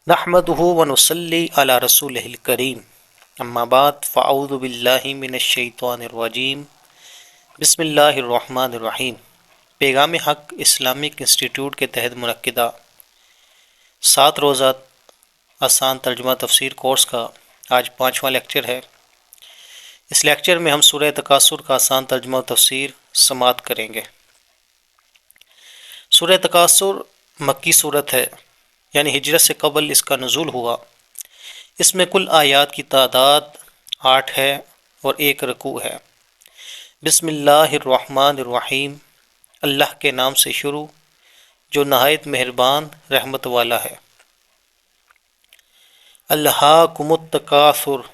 نحمده ونصلی علی رسولہ الکریم اما بعد فاعوذ باللہ من الشیطان الرجیم بسم اللہ الرحمن الرحیم۔ پیغام حق اسلامک انسٹیٹیوٹ کے تحت منعقدہ 7 روزہ آسان ترجمہ تفسیر کورس کا آج 5واں لیکچر ہے۔ اس لیکچر میں ہم سورہ تکاثر کا آسان ترجمہ و تفسیر سماعت کریں گے۔ سورہ تکاثر مکی صورت ہے، یعنی ہجرت سے قبل اس کا نزول ہوا۔ اس میں کل آیات کی تعداد 8 ہے اور 1 رکوع ہے۔ بسم اللہ الرحمن الرحیم، اللہ کے نام سے شروع جو نہایت مہربان رحمت والا ہے۔ الہاکم التکاثر،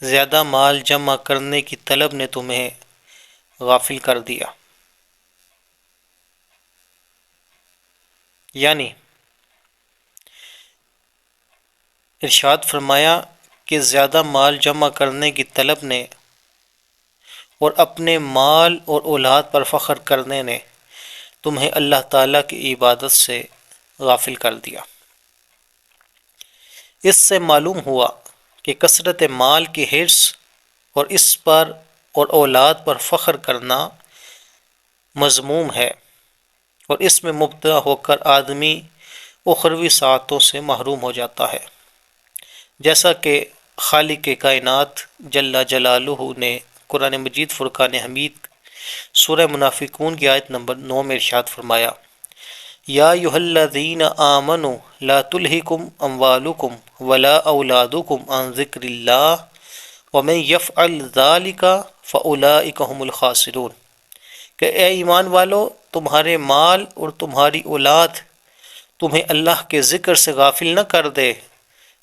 زیادہ مال جمع کرنے کی طلب نے تمہیں غافل کر دیا، یعنی ارشاد فرمایا کہ زیادہ مال جمع کرنے کی طلب نے اور اپنے مال اور اولاد پر فخر کرنے نے تمہیں اللہ تعالیٰ کی عبادت سے غافل کر دیا۔ اس سے معلوم ہوا کہ کثرت مال کی حرص اور اس پر اور اولاد پر فخر کرنا مذموم ہے، اور اس میں مبتلا ہو کر آدمی اخروی سعادتوں سے محروم ہو جاتا ہے، جیسا کہ خالق کائنات جل جلالہ نے قرآن مجید فرقان حمید سورہ منافقون کی آیت نمبر 9 میں ارشاد فرمایا، یا ایھا الذین آمنوا لا تلہکم اموالکم ولا اولادکم عن ذکر اللہ ومن یفعل ذلک فاولئک هم الخاسرون، کہ اے ایمان والو، تمہارے مال اور تمہاری اولاد تمہیں اللہ کے ذکر سے غافل نہ کر دے،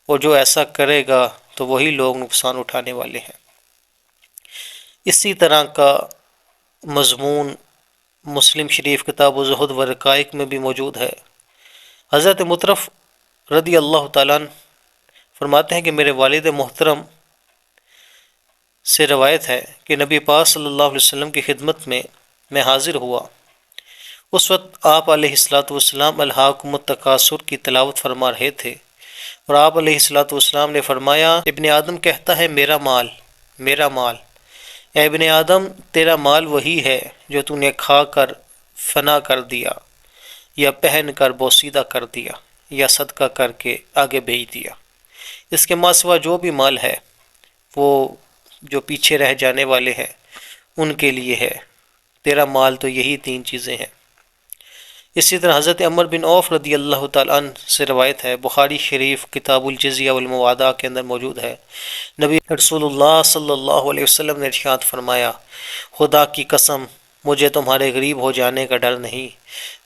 اور جو ایسا کرے گا تو وہی لوگ نقصان اٹھانے والے ہیں۔ اسی طرح کا مضمون مسلم شریف کتاب و زہد و رقائق میں بھی موجود ہے۔ حضرت مطرف رضی اللہ تعالیٰ عنہ فرماتے ہیں کہ میرے والد محترم سے روایت ہے کہ نبی پاک صلی اللہ علیہ وسلم کی خدمت میں حاضر ہوا۔ اس وقت آپ علیہ الصلوۃ والسلام الہاکم التکاثر کی تلاوت فرما رہے تھے، اور آپ علیہ الصلوۃ والسلام نے فرمایا، ابن آدم کہتا ہے میرا مال، میرا مال۔ اے ابن آدم، تیرا مال وہی ہے جو تو نے کھا کر فنا کر دیا، یا پہن کر بوسیدہ کر دیا، یا صدقہ کر کے آگے بھیج دیا۔ اس کے ماں سوا جو بھی مال ہے وہ جو پیچھے رہ جانے والے ہیں ان کے لیے ہے۔ تیرا مال تو یہی 3 چیزیں ہیں۔ اسی طرح حضرت عمر بن عوف رضی اللہ تعالیٰ عنہ سے روایت ہے، بخاری شریف کتاب الجزیہ والموادع کے اندر موجود ہے، نبی رسول اللہ صلی اللہ علیہ وسلم نے ارشاد فرمایا، خدا کی قسم مجھے تمہارے غریب ہو جانے کا ڈر نہیں،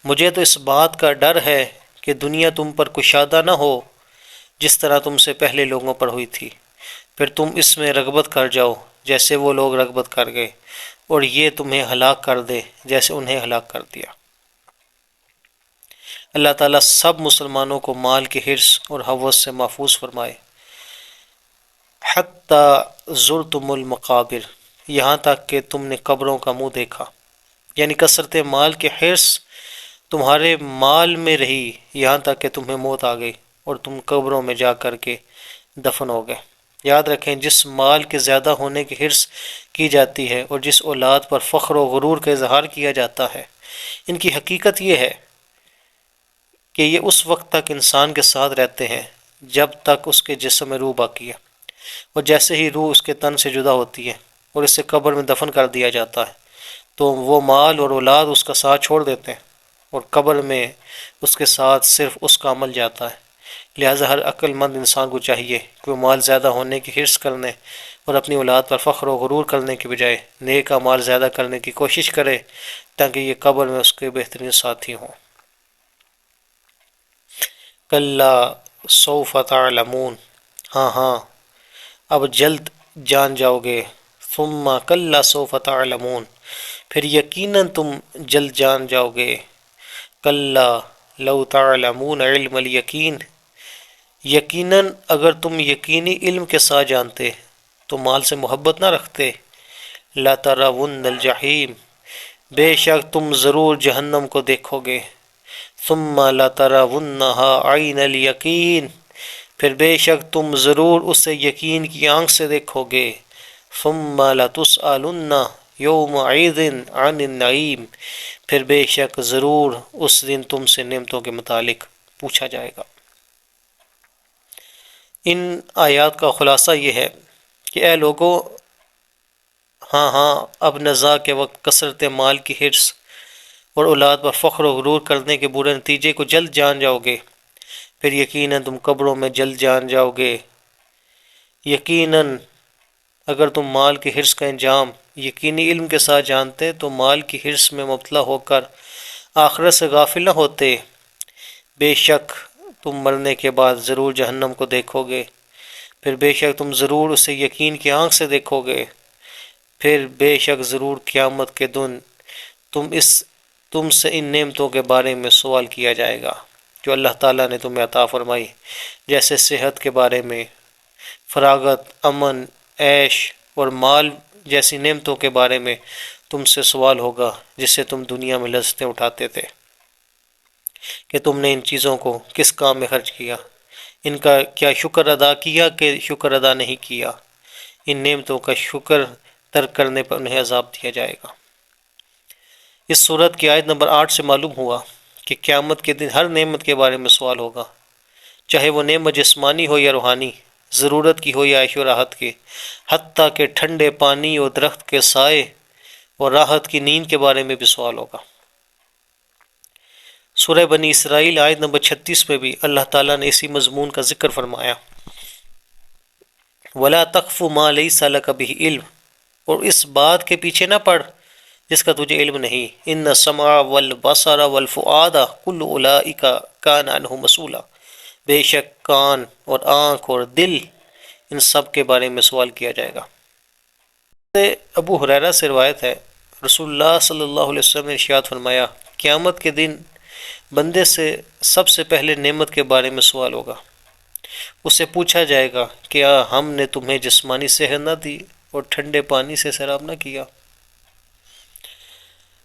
مجھے تو اس بات کا ڈر ہے کہ دنیا تم پر کشادہ نہ ہو جس طرح تم سے پہلے لوگوں پر ہوئی تھی، پھر تم اس میں رغبت کر جاؤ جیسے وہ لوگ رغبت کر گئے، اور یہ تمہیں ہلاک کر دے جیسے انہیں ہلاک کر دیا۔ اللہ تعالیٰ سب مسلمانوں کو مال کی حرص اور ہوس سے محفوظ فرمائے۔ حتی زرتم المقابر، یہاں تک کہ تم نے قبروں کا منہ دیکھا، یعنی کثرت مال کی حرص تمہارے مال میں رہی یہاں تک کہ تمہیں موت آ گئی اور تم قبروں میں جا کر کے دفن ہو گئے۔ یاد رکھیں، جس مال کے زیادہ ہونے کی حرص کی جاتی ہے اور جس اولاد پر فخر و غرور کا اظہار کیا جاتا ہے، ان کی حقیقت یہ ہے کہ یہ اس وقت تک انسان کے ساتھ رہتے ہیں جب تک اس کے جسم میں روح باقی ہے، اور جیسے ہی روح اس کے تن سے جدا ہوتی ہے اور اسے قبر میں دفن کر دیا جاتا ہے تو وہ مال اور اولاد اس کا ساتھ چھوڑ دیتے ہیں، اور قبر میں اس کے ساتھ صرف اس کا عمل جاتا ہے۔ لہٰذا ہر عقل مند انسان کو چاہیے کہ وہ مال زیادہ ہونے کی حرص کرنے اور اپنی اولاد پر فخر و غرور کرنے کے بجائے نیک اعمال زیادہ کرنے کی کوشش کرے، تاکہ یہ قبر میں اس کے بہترین ساتھی ہوں۔ کلا سوف تعلمون، ہاں اب جلد جان جاؤ گے، ثم کلا سوف تعلمون، پھر یقیناً تم جلد جان جاؤ گے۔ کلا لو تعلمون علم الیقین، یقیناً اگر تم یقینی علم کے ساتھ جانتے تو مال سے محبت نہ رکھتے۔ لَتَرَوُنَّ الْجَحِيمَ، بے شک تم ضرور جہنم کو دیکھو گے۔ ثم لترونها عین الیقین، پھر بے شک تم ضرور اسے یقین کی آنکھ سے دیکھو گے، ثم لتسألن یومئذ عن النعیم، پھر بے شک ضرور اس دن تم سے نعمتوں کے متعلق پوچھا جائے گا۔ ان آیات کا خلاصہ یہ ہے کہ اے لوگو، ہاں اب نزاع کے وقت کثرت مال کی حرص اور اولاد پر فخر و غرور کرنے کے برے نتیجے کو جلد جان جاؤ گے، پھر یقیناً تم قبروں میں جلد جان جاؤ گے۔ یقیناً اگر تم مال کی حرص کا انجام یقینی علم کے ساتھ جانتے تو مال کی حرص میں مبتلا ہو کر آخرت سے غافل نہ ہوتے۔ بے شک تم مرنے کے بعد ضرور جہنم کو دیکھو گے، پھر بے شک تم ضرور اسے یقین کی آنکھ سے دیکھو گے، پھر بے شک ضرور قیامت کے دن تم سے ان نعمتوں کے بارے میں سوال کیا جائے گا جو اللہ تعالیٰ نے تمہیں عطا فرمائی، جیسے صحت کے بارے میں، فراغت، امن، عیش اور مال جیسی نعمتوں کے بارے میں تم سے سوال ہوگا جس سے تم دنیا میں لذتیں اٹھاتے تھے کہ تم نے ان چیزوں کو کس کام میں خرچ کیا، ان کا کیا شکر ادا کیا کہ شکر ادا نہیں کیا۔ ان نعمتوں کا شکر ترک کرنے پر انہیں عذاب دیا جائے گا۔ اس صورت کی آیت نمبر 8 سے معلوم ہوا کہ قیامت کے دن ہر نعمت کے بارے میں سوال ہوگا، چاہے وہ نعمت جسمانی ہو یا روحانی، ضرورت کی ہو یا عیش و راحت کی، حتیٰ کہ ٹھنڈے پانی اور درخت کے سائے اور راحت کی نیند کے بارے میں بھی سوال ہوگا۔ سورہ بنی اسرائیل آیت نمبر 36 میں بھی اللہ تعالیٰ نے اسی مضمون کا ذکر فرمایا، وَلَا تَقْفُ مَا لَيْسَ لَكَ بِهِ علم، اور اس بات کے پیچھے نہ پڑ جس کا تجھے علم نہیں، ان السمع والبصر والفؤاد کل اولئک کان عنہ مسئولا، بے شک کان اور آنکھ اور دل ان سب کے بارے میں سوال کیا جائے گا۔ ابو ہریرہ سے روایت ہے، رسول اللہ صلی اللہ علیہ وسلم نے ارشاد فرمایا، قیامت کے دن بندے سے سب سے پہلے نعمت کے بارے میں سوال ہوگا۔ اس سے پوچھا جائے گا کیا ہم نے تمہیں جسمانی صحت نہ دی اور ٹھنڈے پانی سے سیراب نہ کیا؟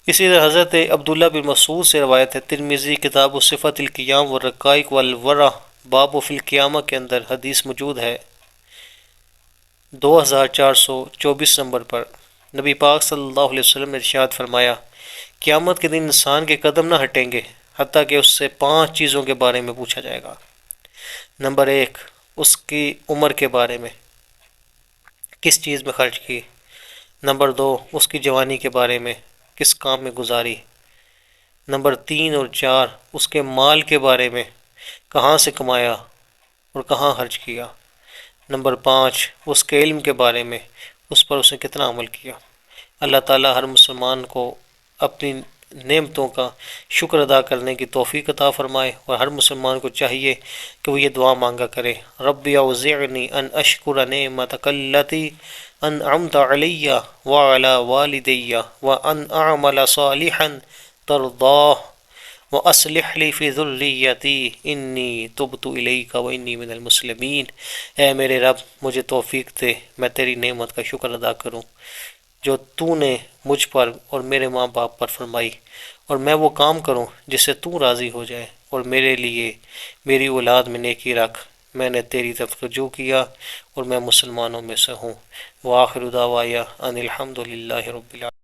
اسی طرح حضرت عبداللہ بن مسعود سے روایت ہے، ترمذی کتاب صفت القیام والرقائق والورع باب فی القیامہ کے اندر حدیث موجود ہے 2424 نمبر پر۔ نبی پاک صلی اللہ علیہ وسلم نے ارشاد فرمایا، قیامت کے دن انسان کے قدم نہ ہٹیں گے حتیٰ کہ اس سے 5 چیزوں کے بارے میں پوچھا جائے گا۔ نمبر 1، اس کی عمر کے بارے میں، کس چیز میں خرچ کی۔ نمبر 2، اس کی جوانی کے بارے میں، کس کام میں گزاری۔ نمبر 3 اور 4، اس کے مال کے بارے میں، کہاں سے کمایا اور کہاں خرچ کیا۔ نمبر 5، اس کے علم کے بارے میں، اس پر اس نے کتنا عمل کیا۔ اللہ تعالیٰ ہر مسلمان کو اپنی نعمتوں کا شکر ادا کرنے کی توفیق عطا فرمائے، اور ہر مسلمان کو چاہیے کہ وہ یہ دعا مانگا کرے، رب اوزعنی ان اشکر نعمتک التی انعمت علی وعلی والدی وان اعمل صالحا ترضاہ واصلح لی فی ذریتی انی تبت الیک وانی من المسلمین۔ اے میرے رب، مجھے توفیق دے میں تیری نعمت کا شکر ادا کروں جو تو نے مجھ پر اور میرے ماں باپ پر فرمائی، اور میں وہ کام کروں جس سے تو راضی ہو جائے، اور میرے لیے میری اولاد میں نیکی رکھ، میں نے تیری طرف رجوع کیا اور میں مسلمانوں میں سے ہوں۔ وآخر دعوایا ان الحمد للہ رب العالمین۔